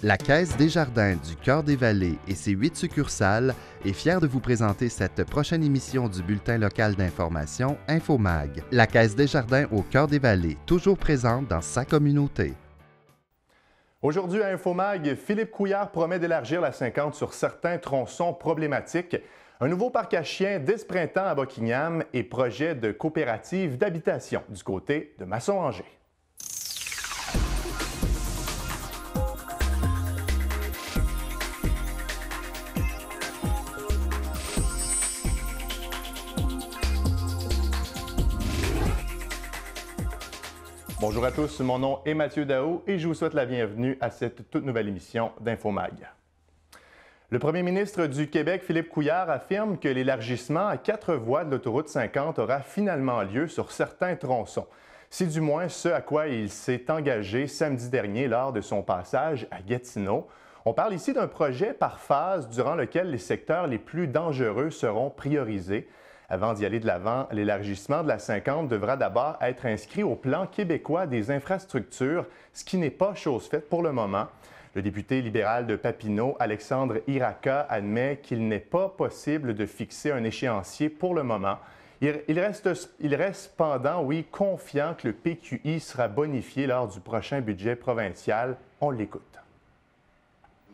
La Caisse Desjardins du Cœur-des-Vallées et ses 8 succursales est fière de vous présenter cette prochaine émission du bulletin local d'information InfoMag. La Caisse Desjardins au Cœur-des-Vallées, toujours présente dans sa communauté. Aujourd'hui à InfoMag, Philippe Couillard promet d'élargir la 50 sur certains tronçons problématiques. Un nouveau parc à chiens dès ce printemps à Buckingham et projet de coopérative d'habitation du côté de Masson-Angers. Bonjour à tous, mon nom est Mathieu Daou et je vous souhaite la bienvenue à cette toute nouvelle émission d'InfoMag. Le premier ministre du Québec, Philippe Couillard, affirme que l'élargissement à 4 voies de l'autoroute 50 aura finalement lieu sur certains tronçons. C'est du moins ce à quoi il s'est engagé samedi dernier lors de son passage à Gatineau. On parle ici d'un projet par phase durant lequel les secteurs les plus dangereux seront priorisés. Avant d'y aller de l'avant, l'élargissement de la 50 devra d'abord être inscrit au plan québécois des infrastructures, ce qui n'est pas chose faite pour le moment. Le député libéral de Papineau, Alexandre Iraca, admet qu'il n'est pas possible de fixer un échéancier pour le moment. Il reste cependant, confiant que le PQI sera bonifié lors du prochain budget provincial. On l'écoute.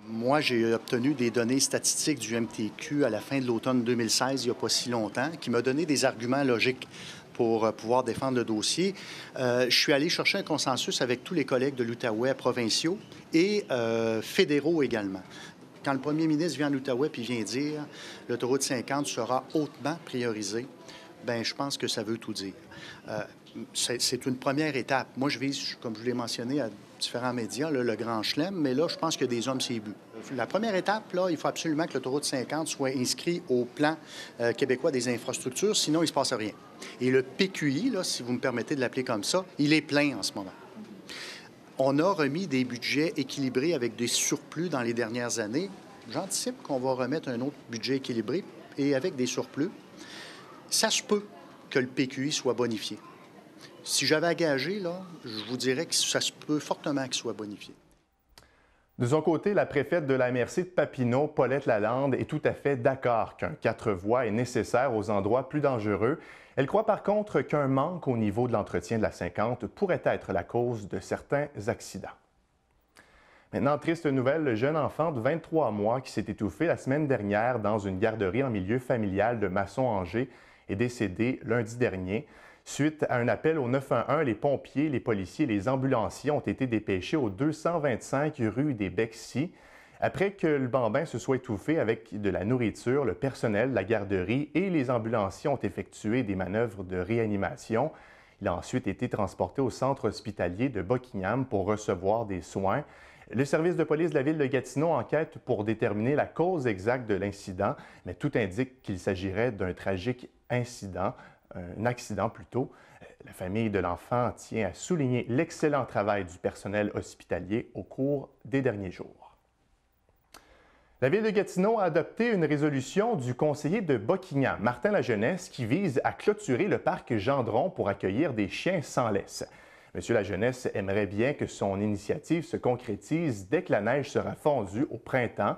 Moi, j'ai obtenu des données statistiques du MTQ à la fin de l'automne 2016, il n'y a pas si longtemps, qui m'a donné des arguments logiques pour pouvoir défendre le dossier. Je suis allé chercher un consensus avec tous les collègues de l'Outaouais provinciaux et fédéraux également. Quand le premier ministre vient en Outaouais et vient dire « l'autoroute 50 sera hautement priorisée », bien, je pense que ça veut tout dire. C'est une première étape. Moi, je vise, comme je l'ai mentionné à différents médias, là, le grand chelem, mais là, je pense que des hommes, c'est but. La première étape, là, il faut absolument que l'autoroute 50 soit inscrit au plan québécois des infrastructures, sinon il ne se passe rien. Et le PQI, là, si vous me permettez de l'appeler comme ça, il est plein en ce moment. On a remis des budgets équilibrés avec des surplus dans les dernières années. J'anticipe qu'on va remettre un autre budget équilibré et avec des surplus. Ça se peut que le PQI soit bonifié. Si j'avais à gager, là, je vous dirais que ça se peut fortement qu'il soit bonifié. De son côté, la préfète de la MRC de Papineau, Paulette Lalande, est tout à fait d'accord qu'un 4 voies est nécessaire aux endroits plus dangereux. Elle croit par contre qu'un manque au niveau de l'entretien de la 50 pourrait être la cause de certains accidents. Maintenant, triste nouvelle, le jeune enfant de 23 mois qui s'est étouffé la semaine dernière dans une garderie en milieu familial de Masson-Angers est décédé lundi dernier. Suite à un appel au 911, les pompiers, les policiers et les ambulanciers ont été dépêchés au 225 rue des Bexy. Après que le bambin se soit étouffé avec de la nourriture, le personnel de la garderie et les ambulanciers ont effectué des manœuvres de réanimation. Il a ensuite été transporté au centre hospitalier de Buckingham pour recevoir des soins. Le service de police de la ville de Gatineau enquête pour déterminer la cause exacte de l'incident, mais tout indique qu'il s'agirait d'un tragique incident. Un accident plutôt. La famille de l'enfant tient à souligner l'excellent travail du personnel hospitalier au cours des derniers jours. La ville de Gatineau a adopté une résolution du conseiller de Buckingham, Martin Lajeunesse, qui vise à clôturer le parc Gendron pour accueillir des chiens sans laisse. Monsieur Lajeunesse aimerait bien que son initiative se concrétise dès que la neige sera fondue au printemps.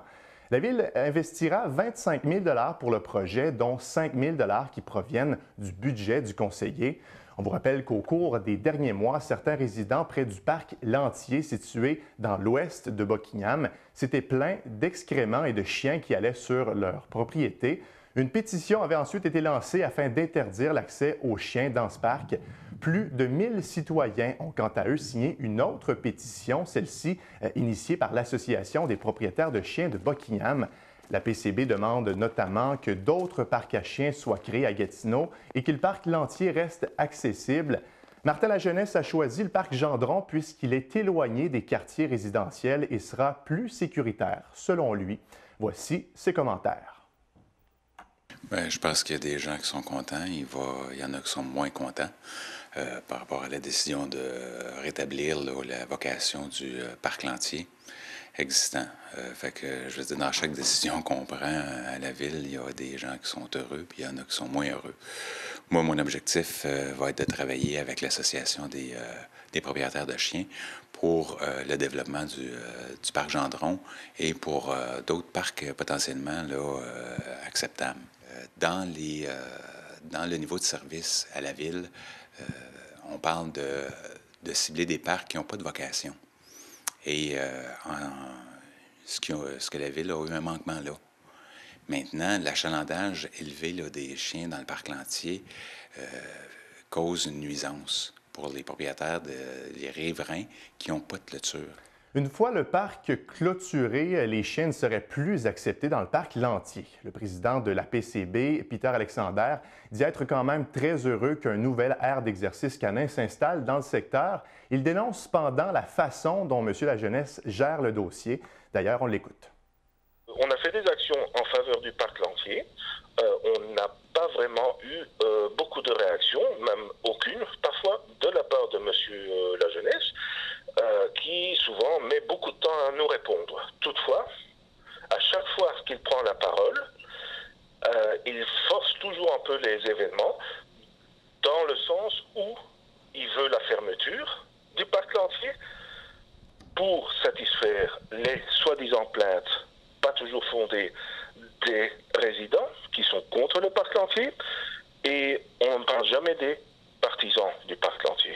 La Ville investira 25 000 $ pour le projet, dont 5 000 $ qui proviennent du budget du conseiller. On vous rappelle qu'au cours des derniers mois, certains résidents près du parc Lantier, situé dans l'ouest de Buckingham, s'étaient plaints d'excréments et de chiens qui allaient sur leur propriété. Une pétition avait ensuite été lancée afin d'interdire l'accès aux chiens dans ce parc. Plus de 1000 citoyens ont quant à eux signé une autre pétition, celle-ci initiée par l'Association des propriétaires de chiens de Buckingham. La PCB demande notamment que d'autres parcs à chiens soient créés à Gatineau et que le parc Lantier reste accessible. Martin Lajeunesse a choisi le parc Gendron puisqu'il est éloigné des quartiers résidentiels et sera plus sécuritaire, selon lui. Voici ses commentaires. Bien, je pense qu'il y a des gens qui sont contents. Il y en a qui sont moins contents par rapport à la décision de rétablir la vocation du parc Lantier existant. Fait que, je veux dire, dans chaque décision qu'on prend à la ville, il y a des gens qui sont heureux, puis il y en a qui sont moins heureux. Moi, mon objectif va être de travailler avec l'Association des propriétaires de chiens pour le développement du parc Gendron et pour d'autres parcs potentiellement là, acceptables. Dans le niveau de service à la ville, on parle de cibler des parcs qui n'ont pas de vocation. Et ce que la ville a eu un manquement là. Maintenant, l'achalandage élevé là, des chiens dans le parc Lantier cause une nuisance pour les propriétaires, les riverains qui n'ont pas de clôture. Une fois le parc clôturé, les chiens ne seraient plus acceptés dans le parc Lantier. Le président de la PCB, Peter Alexander, dit être quand même très heureux qu'un nouvel aire d'exercice canin s'installe dans le secteur. Il dénonce cependant la façon dont M. Lajeunesse gère le dossier. D'ailleurs, on l'écoute. On a fait des actions en faveur du parc Lantier. On n'a pas vraiment eu beaucoup de réactions, même aucune, parfois de la part de M. Lajeunesse, qui souvent met beaucoup de temps à nous répondre. Toutefois, à chaque fois qu'il prend la parole, il force toujours un peu les événements dans le sens où il veut la fermeture du parc Lantier pour satisfaire les soi-disant plaintes pas toujours fondées des résidents qui sont contre le parc Lantier, et on ne parle jamais des partisans du parc Lantier.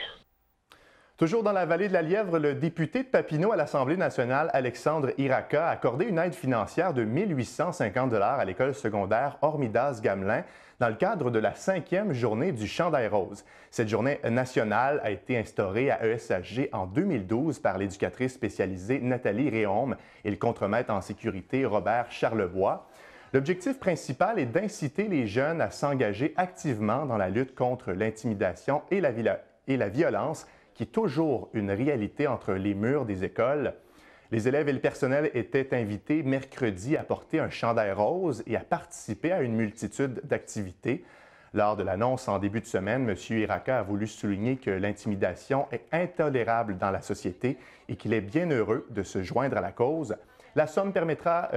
Toujours dans la vallée de la Lièvre, le député de Papineau à l'Assemblée nationale, Alexandre Iraca, a accordé une aide financière de 1 850 $ à l'école secondaire Hormidas-Gamelin dans le cadre de la 5e journée du Chandail rose. Cette journée nationale a été instaurée à ESHG en 2012 par l'éducatrice spécialisée Nathalie Réaume et le contremaître en sécurité Robert Charlebois. L'objectif principal est d'inciter les jeunes à s'engager activement dans la lutte contre l'intimidation et la violence, qui est toujours une réalité entre les murs des écoles. Les élèves et le personnel étaient invités mercredi à porter un chandail rose et à participer à une multitude d'activités. Lors de l'annonce en début de semaine, M. Iraca a voulu souligner que l'intimidation est intolérable dans la société et qu'il est bien heureux de se joindre à la cause. La somme permettra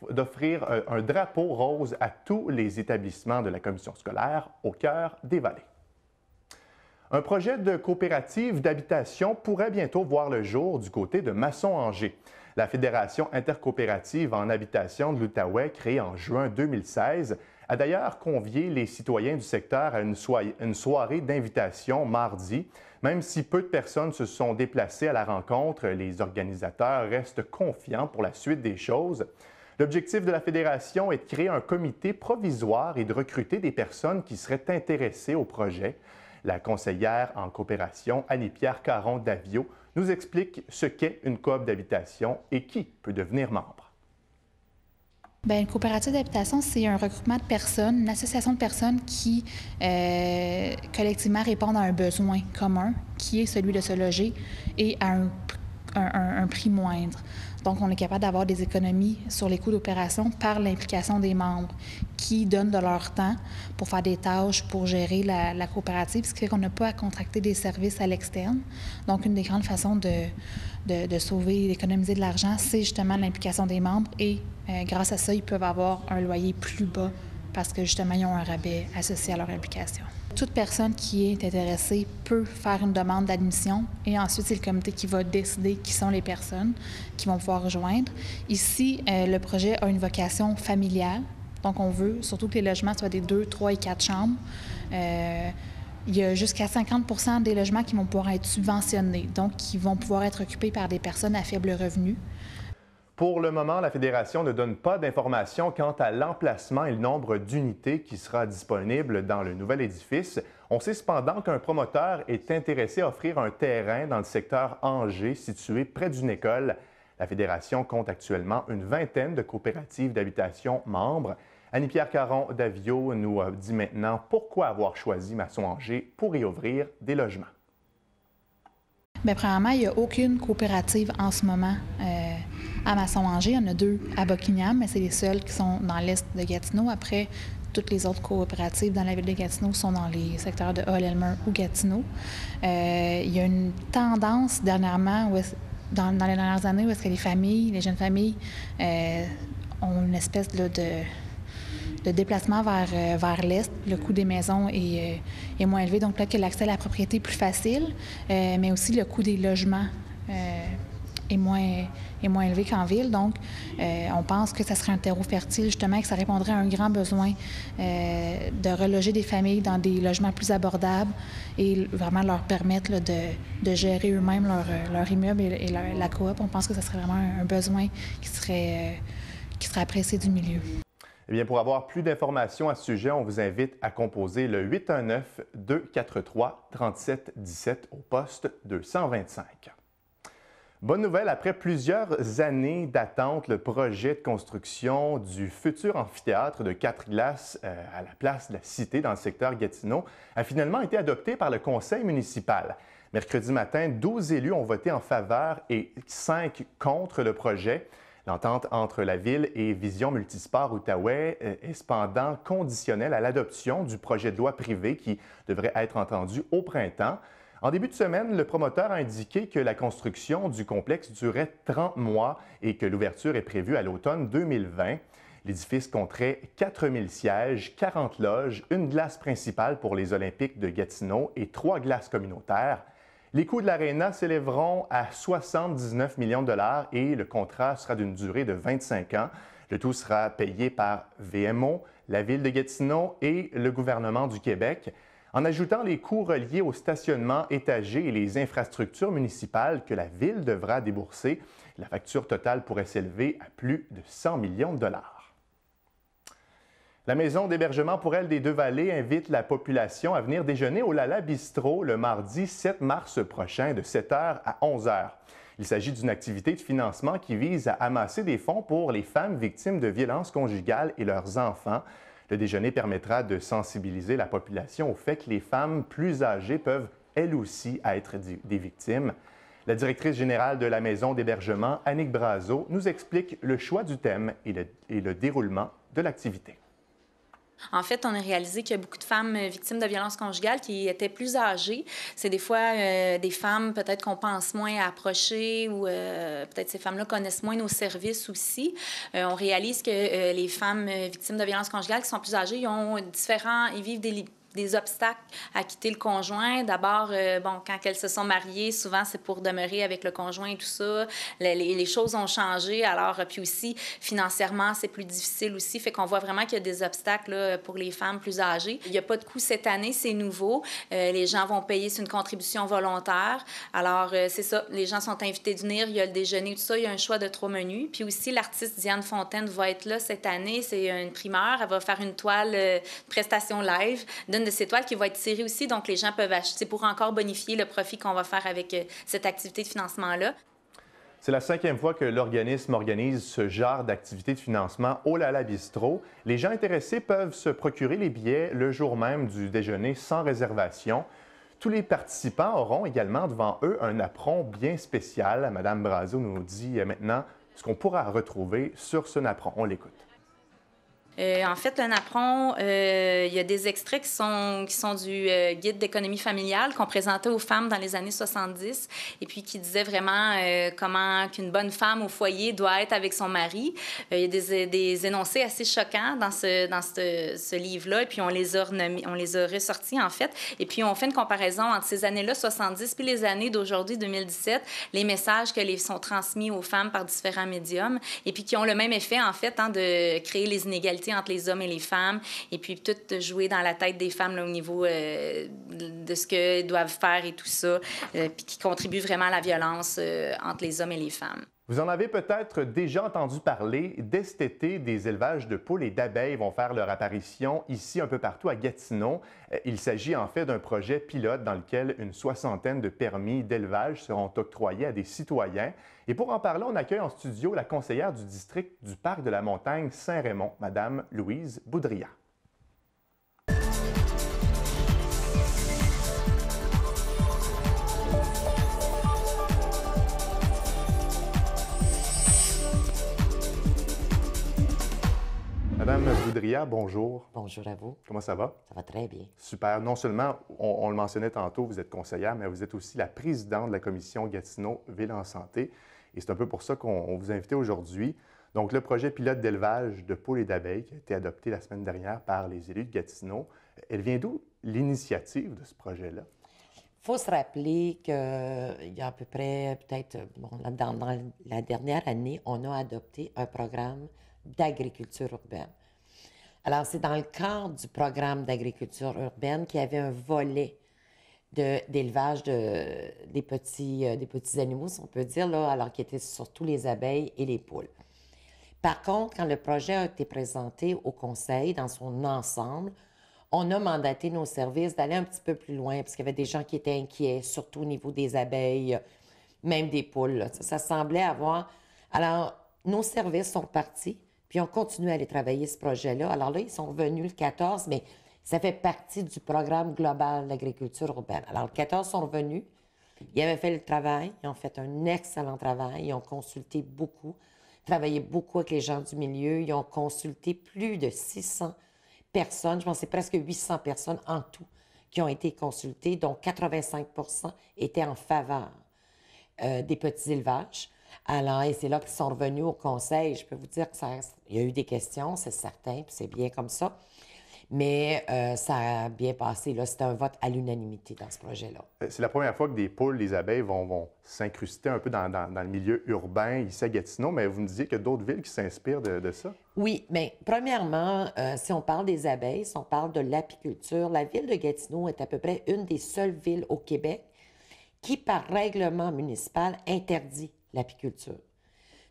d'offrir un drapeau rose à tous les établissements de la commission scolaire au cœur des vallées. Un projet de coopérative d'habitation pourrait bientôt voir le jour du côté de Masson-Angers. La Fédération intercoopérative en habitation de l'Outaouais, créée en juin 2016, a d'ailleurs convié les citoyens du secteur à une soirée d'invitation mardi. Même si peu de personnes se sont déplacées à la rencontre, les organisateurs restent confiants pour la suite des choses. L'objectif de la Fédération est de créer un comité provisoire et de recruter des personnes qui seraient intéressées au projet. La conseillère en coopération, Annie-Pierre Caron-Davio, nous explique ce qu'est une coop d'habitation et qui peut devenir membre. Bien, une coopérative d'habitation, c'est un regroupement de personnes, une association de personnes qui, collectivement, répondent à un besoin commun, qui est celui de se loger et à un prix moindre. Donc, on est capable d'avoir des économies sur les coûts d'opération par l'implication des membres qui donnent de leur temps pour faire des tâches, pour gérer la coopérative, ce qui fait qu'on n'a pas à contracter des services à l'externe. Donc, une des grandes façons de sauver, d'économiser de l'argent, c'est justement l'implication des membres et grâce à ça, ils peuvent avoir un loyer plus bas parce que justement, ils ont un rabais associé à leur implication. Toute personne qui est intéressée peut faire une demande d'admission et ensuite, c'est le comité qui va décider qui sont les personnes qui vont pouvoir rejoindre. Ici, le projet a une vocation familiale, donc on veut surtout que les logements soient des 2, 3 et 4 chambres. Il y a jusqu'à 50% des logements qui vont pouvoir être subventionnés, donc qui vont pouvoir être occupés par des personnes à faible revenu. Pour le moment, la Fédération ne donne pas d'informations quant à l'emplacement et le nombre d'unités qui sera disponible dans le nouvel édifice. On sait cependant qu'un promoteur est intéressé à offrir un terrain dans le secteur Angers, situé près d'une école. La Fédération compte actuellement une vingtaine de coopératives d'habitation membres. Annie-Pierre Caron-Davio nous dit maintenant pourquoi avoir choisi Masson-Angers pour y ouvrir des logements. Bien, premièrement, il n'y a aucune coopérative en ce moment à Masson-Angers. Il y en a 2 à Buckingham, mais c'est les seuls qui sont dans l'est de Gatineau. Après, toutes les autres coopératives dans la ville de Gatineau sont dans les secteurs de Hall-Elmer ou Gatineau. Il y a une tendance dernièrement, dans les dernières années, où est-ce que les familles, les jeunes familles, ont une espèce de déplacement vers l'est. Le coût des maisons est moins élevé, donc peut-être que l'accès à la propriété est plus facile, mais aussi le coût des logements est moins élevé qu'en ville. Donc, on pense que ça serait un terreau fertile, justement, et que ça répondrait à un grand besoin de reloger des familles dans des logements plus abordables et vraiment leur permettre là, de gérer eux-mêmes leur immeuble et la coop. On pense que ça serait vraiment un besoin qui serait apprécié du milieu. Eh bien, pour avoir plus d'informations à ce sujet, on vous invite à composer le 819-243-3717 au poste 225. Bonne nouvelle, après plusieurs années d'attente, le projet de construction du futur amphithéâtre de 4 glaces à la place de la Cité dans le secteur Gatineau a finalement été adopté par le conseil municipal. Mercredi matin, 12 élus ont voté en faveur et 5 contre le projet. L'entente entre la Ville et Vision Multisport Outaouais est cependant conditionnelle à l'adoption du projet de loi privé qui devrait être entendu au printemps. En début de semaine, le promoteur a indiqué que la construction du complexe durait 30 mois et que l'ouverture est prévue à l'automne 2020. L'édifice compterait 4000 sièges, 40 loges, une glace principale pour les Olympiques de Gatineau et 3 glaces communautaires. Les coûts de l'aréna s'élèveront à 79 millions de dollars et le contrat sera d'une durée de 25 ans. Le tout sera payé par VMO, la Ville de Gatineau et le gouvernement du Québec. En ajoutant les coûts reliés au stationnement étagé et les infrastructures municipales que la Ville devra débourser, la facture totale pourrait s'élever à plus de 100 millions de dollars. La maison d'hébergement pour elle des Deux-Vallées invite la population à venir déjeuner au Lala Bistrot le mardi 7 mars prochain de 7h à 11h. Il s'agit d'une activité de financement qui vise à amasser des fonds pour les femmes victimes de violences conjugales et leurs enfants. Le déjeuner permettra de sensibiliser la population au fait que les femmes plus âgées peuvent, elles aussi, être des victimes. La directrice générale de la maison d'hébergement, Annick Brazeau, nous explique le choix du thème et le déroulement de l'activité. En fait, on a réalisé qu'il y a beaucoup de femmes victimes de violences conjugales qui étaient plus âgées. C'est des fois des femmes peut-être qu'on pense moins à approcher ou peut-être ces femmes-là connaissent moins nos services aussi. On réalise que les femmes victimes de violences conjugales qui sont plus âgées, ils vivent des obstacles à quitter le conjoint. D'abord, quand elles se sont mariées, souvent, c'est pour demeurer avec le conjoint et tout ça. Les choses ont changé. Alors, puis aussi, financièrement, c'est plus difficile aussi. Fait qu'on voit vraiment qu'il y a des obstacles là, pour les femmes plus âgées. Il n'y a pas de coût cette année, c'est nouveau. Les gens vont payer, c'est une contribution volontaire. Alors, c'est ça. Les gens sont invités de venir. Il y a le déjeuner, tout ça. Il y a un choix de 3 menus. Puis aussi, l'artiste Diane Fontaine va être là cette année. C'est une primeur. Elle va faire une toile, prestation live de ces toiles qui vont être tirées aussi, donc les gens peuvent acheter pour encore bonifier le profit qu'on va faire avec cette activité de financement-là. C'est la 5e fois que l'organisme organise ce genre d'activité de financement au Lala Bistrot. Les gens intéressés peuvent se procurer les billets le jour même du déjeuner sans réservation. Tous les participants auront également devant eux un apron bien spécial. Mme Brazeau nous dit maintenant ce qu'on pourra retrouver sur ce napperon. On l'écoute. En fait, le napperon, il y a des extraits qui sont du guide d'économie familiale qu'on présentait aux femmes dans les années 70 et puis qui disait vraiment comment qu'une bonne femme au foyer doit être avec son mari. Il y a des énoncés assez choquants dans ce livre-là et puis on les a ressortis, en fait. Et puis, on fait une comparaison entre ces années-là, 70, puis les années d'aujourd'hui, 2017, les messages que sont transmis aux femmes par différents médiums et puis qui ont le même effet, en fait, de créer les inégalités entre les hommes et les femmes, et puis tout jouer dans la tête des femmes là, au niveau de ce qu'elles doivent faire et tout ça, puis qui contribue vraiment à la violence entre les hommes et les femmes. Vous en avez peut-être déjà entendu parler. Dès cet été, des élevages de poules et d'abeilles vont faire leur apparition ici un peu partout à Gatineau. Il s'agit en fait d'un projet pilote dans lequel une 60aine de permis d'élevage seront octroyés à des citoyens. Et pour en parler, on accueille en studio la conseillère du district du Parc de la Montagne Saint-Raymond, Mme Louise Boudria. Madame Boudria, bonjour. Bonjour à vous. Comment ça va? Ça va très bien. Super. Non seulement, on le mentionnait tantôt, vous êtes conseillère, mais vous êtes aussi la présidente de la commission Gatineau Ville en santé. Et c'est un peu pour ça qu'on vous a invité aujourd'hui. Donc, le projet pilote d'élevage de poules et d'abeilles qui a été adopté la semaine dernière par les élus de Gatineau, elle vient d'où l'initiative de ce projet-là? faut se rappeler qu'il y a à peu près, peut-être, dans la dernière année, on a adopté un programme d'agriculture urbaine. Alors, c'est dans le cadre du programme d'agriculture urbaine qu'il y avait un volet d'élevage des petits animaux, si on peut dire, là, alors qui était surtout les abeilles et les poules. Par contre, quand le projet a été présenté au conseil dans son ensemble, on a mandaté nos services d'aller un petit peu plus loin parce qu'il y avait des gens qui étaient inquiets, surtout au niveau des abeilles, même des poules. Là. Ça semblait avoir... Alors, nos services sont partis, puis on continue à aller travailler ce projet-là. Alors là, ils sont revenus le 14, mais ça fait partie du programme global d'agriculture urbaine. Alors, le 14 sont revenus. Ils avaient fait le travail. Ils ont fait un excellent travail. Ils ont consulté beaucoup, travaillé beaucoup avec les gens du milieu. Ils ont consulté plus de 600 personnes. Je pense que c'est presque 800 personnes en tout qui ont été consultées, dont 85 étaient en faveur des petits élevages. Alors, et c'est là qu'ils sont revenus au conseil. Je peux vous dire qu'il y a eu des questions, c'est certain, puis c'est bien comme ça. Mais ça a bien passé. Là, c'était un vote à l'unanimité dans ce projet-là. C'est la première fois que des poules, des abeilles vont s'incruster un peu dans le milieu urbain ici à Gatineau, mais vous me disiez qu'il y a d'autres villes qui s'inspirent de ça? Oui, mais premièrement, si on parle des abeilles, si on parle de l'apiculture, la ville de Gatineau est à peu près une des seules villes au Québec qui, par règlement municipal, interdit l'apiculture.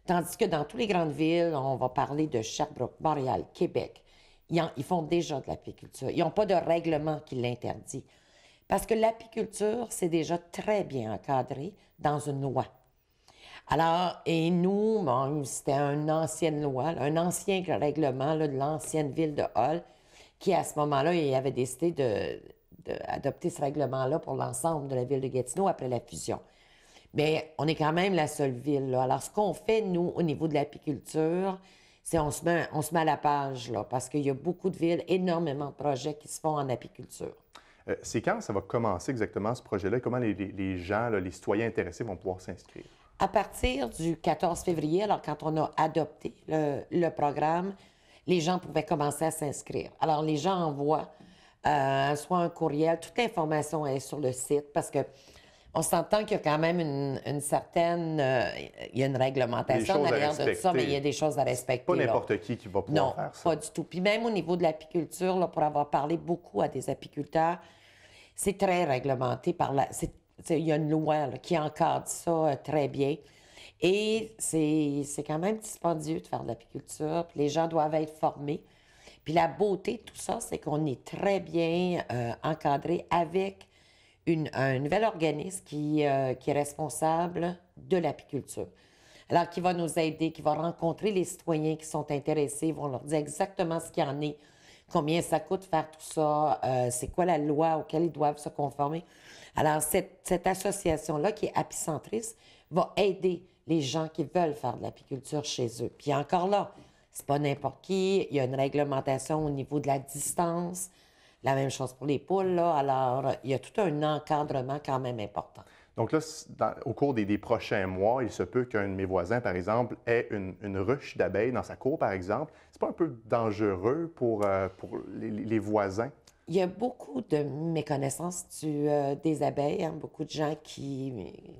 Tandis que dans toutes les grandes villes, on va parler de Sherbrooke, Montréal, Québec, ils font déjà de l'apiculture. Ils n'ont pas de règlement qui l'interdit. Parce que l'apiculture, c'est déjà très bien encadré dans une loi. Alors, et nous, bon, c'était une ancienne loi, un ancien règlement là, de l'ancienne ville de Hull, qui à ce moment-là, il avait décidé d'adopter ce règlement-là pour l'ensemble de la ville de Gatineau après la fusion. Mais on est quand même la seule ville, là. Alors, ce qu'on fait, nous, au niveau de l'apiculture, c'est on se met à la page, là, parce qu'il y a beaucoup de villes, énormément de projets qui se font en apiculture. C'est quand ça va commencer exactement, ce projet-là? Comment les gens, là, les citoyens intéressés vont pouvoir s'inscrire? À partir du 14 février, alors quand on a adopté le programme, les gens pouvaient commencer à s'inscrire. Alors, les gens envoient soit un courriel, toute l'information est sur le site, parce que on s'entend qu'il y a quand même une certaine... il y a une réglementation derrière de tout ça, mais il y a des choses à respecter. Pas n'importe qui va pouvoir faire ça. Non, pas du tout. Puis même au niveau de l'apiculture, là, pour avoir parlé beaucoup à des apiculteurs, c'est très réglementé par il y a une loi là, qui encadre ça très bien. Et c'est quand même dispendieux de faire de l'apiculture. Puis les gens doivent être formés. Puis la beauté de tout ça, c'est qu'on est très bien encadré avec un nouvel organisme qui est responsable de l'apiculture. Alors, qui va nous aider, qui va rencontrer les citoyens qui sont intéressés, vont leur dire exactement ce qu'il y en est, combien ça coûte faire tout ça, c'est quoi la loi auquel ils doivent se conformer. Alors, cette association-là, qui est Apicentrice, va aider les gens qui veulent faire de l'apiculture chez eux. Puis encore là, c'est pas n'importe qui, il y a une réglementation au niveau de la distance. La même chose pour les poules, là. Alors, il y a tout un encadrement quand même important. Donc là, au cours des prochains mois, il se peut qu'un de mes voisins, par exemple, ait une ruche d'abeilles dans sa cour, par exemple. C'est pas un peu dangereux pour les voisins? Il y a beaucoup de méconnaissance des abeilles. Hein? Beaucoup de gens qui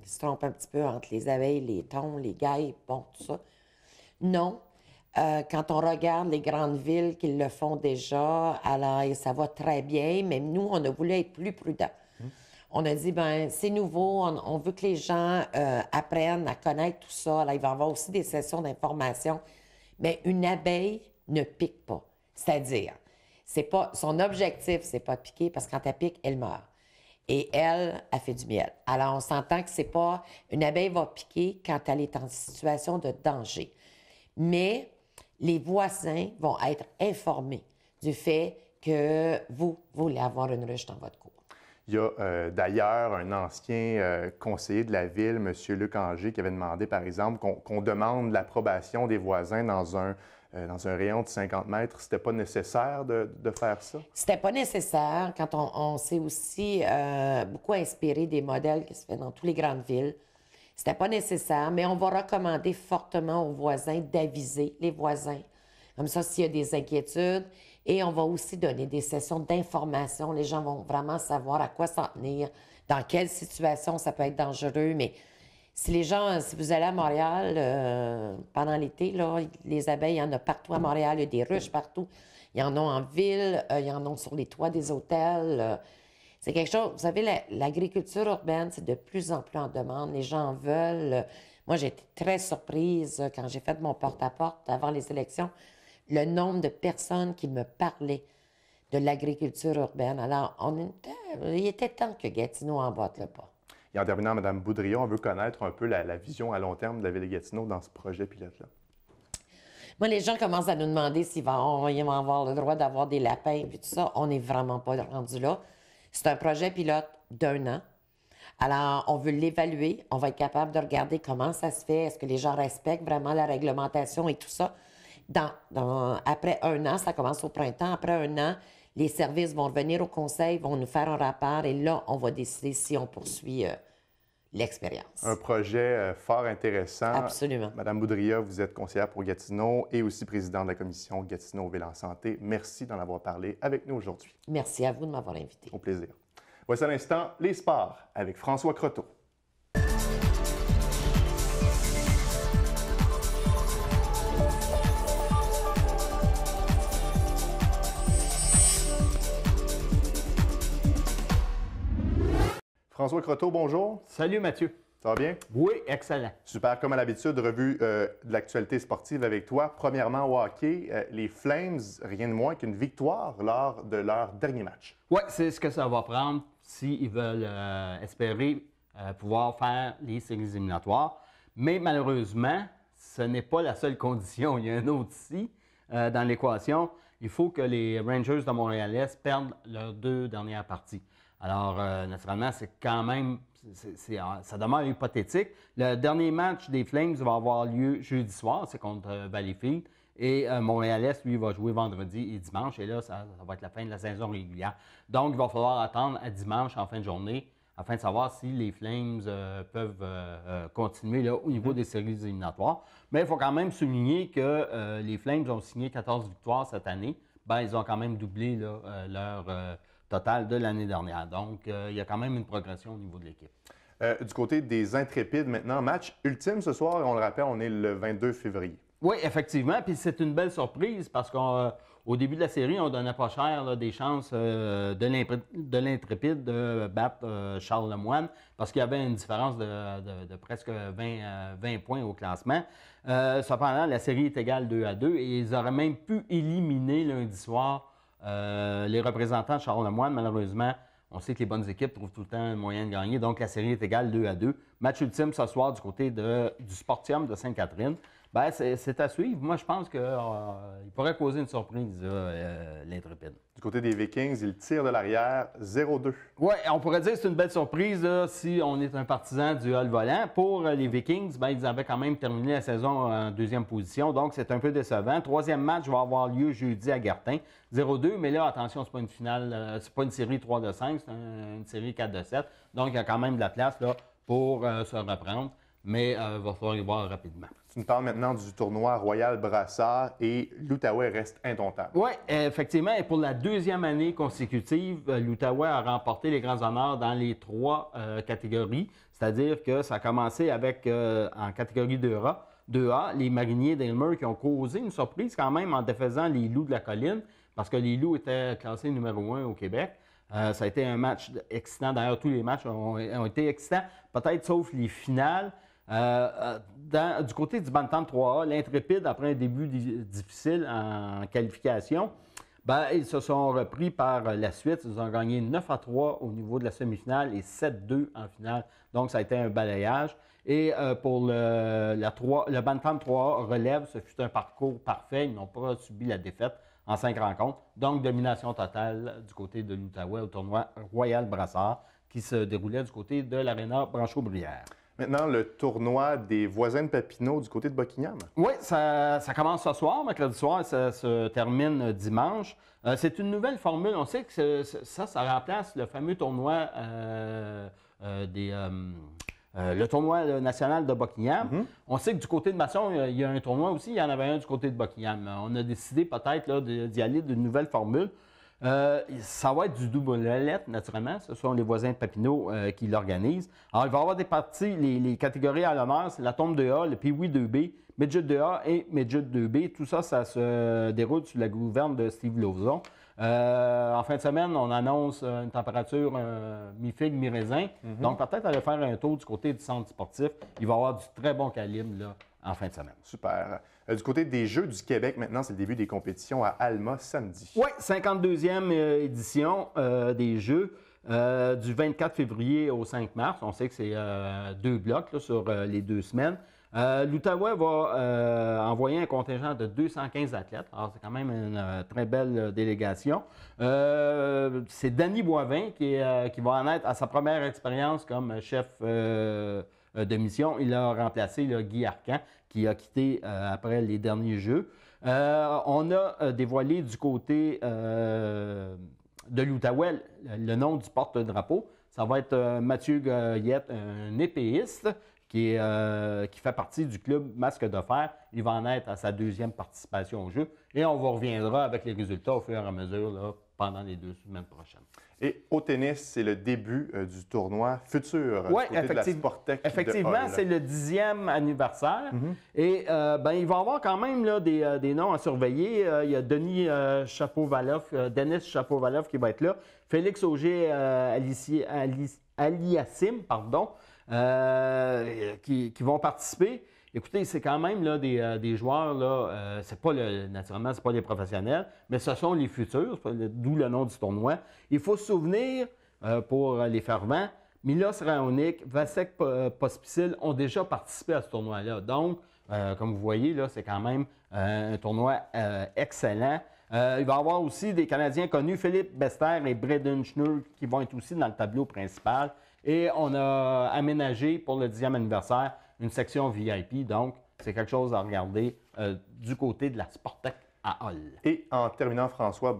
se trompent un petit peu entre les abeilles, les thons, les guêpes, bon, tout ça. Non. Quand on regarde les grandes villes qui le font déjà, alors ça va très bien, mais nous, on a voulu être plus prudents. On a dit, ben c'est nouveau, on veut que les gens apprennent à connaître tout ça. Alors, il va y avoir aussi des sessions d'information. Mais une abeille ne pique pas. C'est-à-dire, son objectif, c'est pas de piquer, parce que quand elle pique, elle meurt. Et elle fait du miel. Alors, on s'entend que c'est pas... Une abeille va piquer quand elle est en situation de danger. Mais les voisins vont être informés du fait que vous voulez avoir une ruche dans votre cour. Il y a d'ailleurs un ancien conseiller de la ville, M. Luc Anger, qui avait demandé, par exemple, qu'on demande l'approbation des voisins dans un rayon de 50 mètres. C'était pas nécessaire de faire ça? C'était pas nécessaire quand on s'est aussi beaucoup inspiré des modèles qui se font dans toutes les grandes villes. C'était pas nécessaire, mais on va recommander fortement aux voisins d'aviser les voisins. Comme ça, s'il y a des inquiétudes. Et on va aussi donner des sessions d'information. Les gens vont vraiment savoir à quoi s'en tenir, dans quelle situation ça peut être dangereux. Mais si vous allez à Montréal pendant l'été, là, les abeilles, il y en a partout à Montréal, il y a des ruches partout. Il y en a en ville, il y en a sur les toits des hôtels. C'est quelque chose, vous savez, l'agriculture urbaine, c'est de plus en plus en demande. Les gens en veulent. Moi, j'ai été très surprise quand j'ai fait mon porte-à-porte avant les élections, le nombre de personnes qui me parlaient de l'agriculture urbaine. Alors, il était temps que Gatineau emboîte le pas. Et en terminant, Mme Boudria, on veut connaître un peu la vision à long terme de la Ville de Gatineau dans ce projet pilote-là. Moi, les gens commencent à nous demander s'ils vont avoir le droit d'avoir des lapins et tout ça. On n'est vraiment pas rendu là. C'est un projet pilote d'1 an. Alors, on veut l'évaluer. On va être capable de regarder comment ça se fait. Est-ce que les gens respectent vraiment la réglementation et tout ça? Après 1 an, ça commence au printemps. Après 1 an, les services vont revenir au conseil, vont nous faire un rapport et là, on va décider si on poursuit l'expérience. Un projet fort intéressant. Absolument. Madame Boudria, vous êtes conseillère pour Gatineau et aussi présidente de la commission Gatineau Ville en santé. Merci d'en avoir parlé avec nous aujourd'hui. Merci à vous de m'avoir invité. Au plaisir. Voici à l'instant les sports avec François Croteau. François Croteau, bonjour. Salut Mathieu. Ça va bien? Oui, excellent. Super. Comme à l'habitude, revue de l'actualité sportive avec toi. Premièrement, au hockey, les Flames, rien de moins qu'une victoire lors de leur dernier match. Oui, c'est ce que ça va prendre s'ils veulent espérer pouvoir faire les séries éliminatoires. Mais malheureusement, ce n'est pas la seule condition. Il y a un autre ici dans l'équation. Il faut que les Rangers de Montréal-Est perdent leurs 2 dernières parties. Alors, naturellement, c'est quand même, ça demeure hypothétique. Le dernier match des Flames va avoir lieu jeudi soir, c'est contre Valleyfield. Et Montréal-Est, lui, va jouer vendredi et dimanche. Et là, ça va être la fin de la saison régulière. Donc, il va falloir attendre à dimanche, en fin de journée, afin de savoir si les Flames peuvent continuer là, au niveau des séries éliminatoires. Mais il faut quand même souligner que les Flames ont signé 14 victoires cette année. Bien, ils ont quand même doublé là, leur total de l'année dernière. Donc, il y a quand même une progression au niveau de l'équipe. Du côté des Intrépides, maintenant, match ultime ce soir. On le rappelle, on est le 22 février. Oui, effectivement. Puis c'est une belle surprise parce qu'au début de la série, on ne donnait pas cher là, des chances de l'Intrépide de battre Charles Lemoine parce qu'il y avait une différence de presque 20 points au classement. Cependant, la série est égale 2-2 et ils auraient même pu éliminer lundi soir les représentants de Charles Lemoine. Malheureusement, on sait que les bonnes équipes trouvent tout le temps un moyen de gagner. Donc, la série est égale 2-2. Match ultime ce soir du côté du Sportium de Sainte-Catherine. Bien, c'est à suivre. Moi, je pense qu'il pourrait causer une surprise, l'Intrépide. Du côté des Vikings, ils tirent de l'arrière 0-2. Oui, on pourrait dire que c'est une belle surprise là, si on est un partisan du hall volant. Pour les Vikings, bien, ils avaient quand même terminé la saison en 2e position, donc c'est un peu décevant. 3e match va avoir lieu jeudi à Gartin, 0-2, mais là, attention, c'est pas une finale, c'est pas une série 3-5, c'est une série 4-7. Donc, il y a quand même de la place là, pour se reprendre, mais il va falloir y voir rapidement. Tu nous parles maintenant du tournoi Royal Brassard et l'Outaouais reste indomptable. Oui, effectivement. Et pour la 2e année consécutive, l'Outaouais a remporté les grands honneurs dans les 3 catégories. C'est-à-dire que ça a commencé avec, en catégorie 2A, les Mariniers d'Aylmer qui ont causé une surprise quand même en défaisant les Loups de la Colline, parce que les Loups étaient classés numéro 1 au Québec. Ça a été un match excitant. D'ailleurs, tous les matchs ont été excitants, peut-être sauf les finales. Du côté du Bantam 3A, l'Intrépide, après un début difficile en qualification, ben, ils se sont repris par la suite. Ils ont gagné 9-3 au niveau de la semi-finale et 7-2 en finale. Donc, ça a été un balayage. Et pour le Bantam 3A relève, ce fut un parcours parfait. Ils n'ont pas subi la défaite en 5 rencontres. Donc, domination totale du côté de l'Outaouais au tournoi Royal Brassard qui se déroulait du côté de l'Aréna Branchot-Brière. Maintenant, le tournoi des voisins de Papineau du côté de Buckingham. Oui, ça commence ce soir, mercredi soir, ça se termine dimanche. C'est une nouvelle formule. On sait que ça remplace le fameux tournoi le tournoi national de Buckingham. On sait que du côté de Masson, il y a un tournoi aussi. Il y en avait un du côté de Buckingham. On a décidé peut-être d'y aller d'une nouvelle formule. Ça va être du double lettre, naturellement. Ce sont les voisins de Papineau qui l'organisent. Alors, il va y avoir des parties, les catégories à l'honneur, c'est la tombe 2A, le Pee-Wee 2B, Midget 2A et Midget 2B. Tout ça, ça se déroule sous la gouverne de Steve Lauzon. En fin de semaine, on annonce une température mi-figue, mi-raisin. Donc, peut-être aller faire un tour du côté du centre sportif. Il va y avoir du très bon calibre là, en fin de semaine. Super. Du côté des Jeux du Québec, maintenant, c'est le début des compétitions à Alma samedi. Oui, 52e édition des Jeux. Du 24 février au 5 mars. On sait que c'est 2 blocs là, sur les 2 semaines. L'Outaouais va envoyer un contingent de 215 athlètes. Alors, c'est quand même une très belle délégation. C'est Danny Boivin qui va en être à sa première expérience comme chef de mission. Il a remplacé là, Guy Arcan, qui a quitté après les derniers Jeux. On a dévoilé du côté de l'Outaouais le nom du porte-drapeau. Ça va être Mathieu Goyette, un épéiste qui fait partie du club Masque de Fer. Il va en être à sa 2e participation au jeu. Et on vous reviendra avec les résultats au fur et à mesure là, pendant les 2 semaines prochaines. Et au tennis, c'est le début du tournoi futur. Oui, effectivement, c'est le 10e anniversaire. Et il va y avoir quand même là, des noms à surveiller. Il y a Denis Denis Chapovalov qui va être là. Félix Auger Aliassim, pardon, qui vont participer. Écoutez, c'est quand même là, des joueurs, là, naturellement, ce n'est pas les professionnels, mais ce sont les futurs, d'où le nom du tournoi. Il faut se souvenir, pour les fervents, Milos Raonic, Vasek Pospisil ont déjà participé à ce tournoi-là. Donc, comme vous voyez, là, c'est quand même un tournoi excellent. Il va y avoir aussi des Canadiens connus, Philippe Bester et Braden Schnur, qui vont être aussi dans le tableau principal. Et on a aménagé pour le 10e anniversaire une section VIP. Donc, c'est quelque chose à regarder du côté de la Sportec à Hull. Et en terminant, François,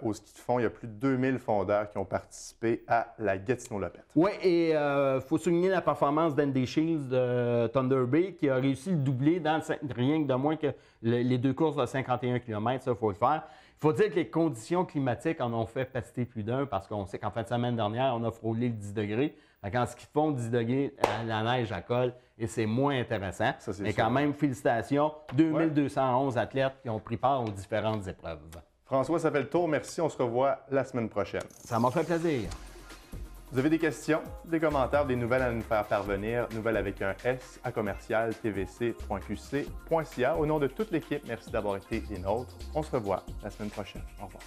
au ski de fond, il y a plus de 2000 fondeurs qui ont participé à la Gatineau-Lopette. Oui, et il faut souligner la performance d'Andy Shields de Thunder Bay qui a réussi le doublé dans rien que de moins que les 2 courses de 51 km. Ça, il faut le faire. Il faut dire que les conditions climatiques en ont fait pester plus d'un parce qu'on sait qu'en fin de semaine dernière, on a frôlé le 10 degrés. En ski de fond, 10 degrés, la neige à colle et c'est moins intéressant. Ça, mais quand même, félicitations. 2211 athlètes qui ont pris part aux différentes épreuves. François, ça fait le tour. Merci. On se revoit la semaine prochaine. Ça m'a fait plaisir. Vous avez des questions, des commentaires, des nouvelles à nous faire parvenir, nouvelles avec un S à commercial.tvc.qc.ca. Au nom de toute l'équipe, merci d'avoir été des nôtres. On se revoit la semaine prochaine. Au revoir.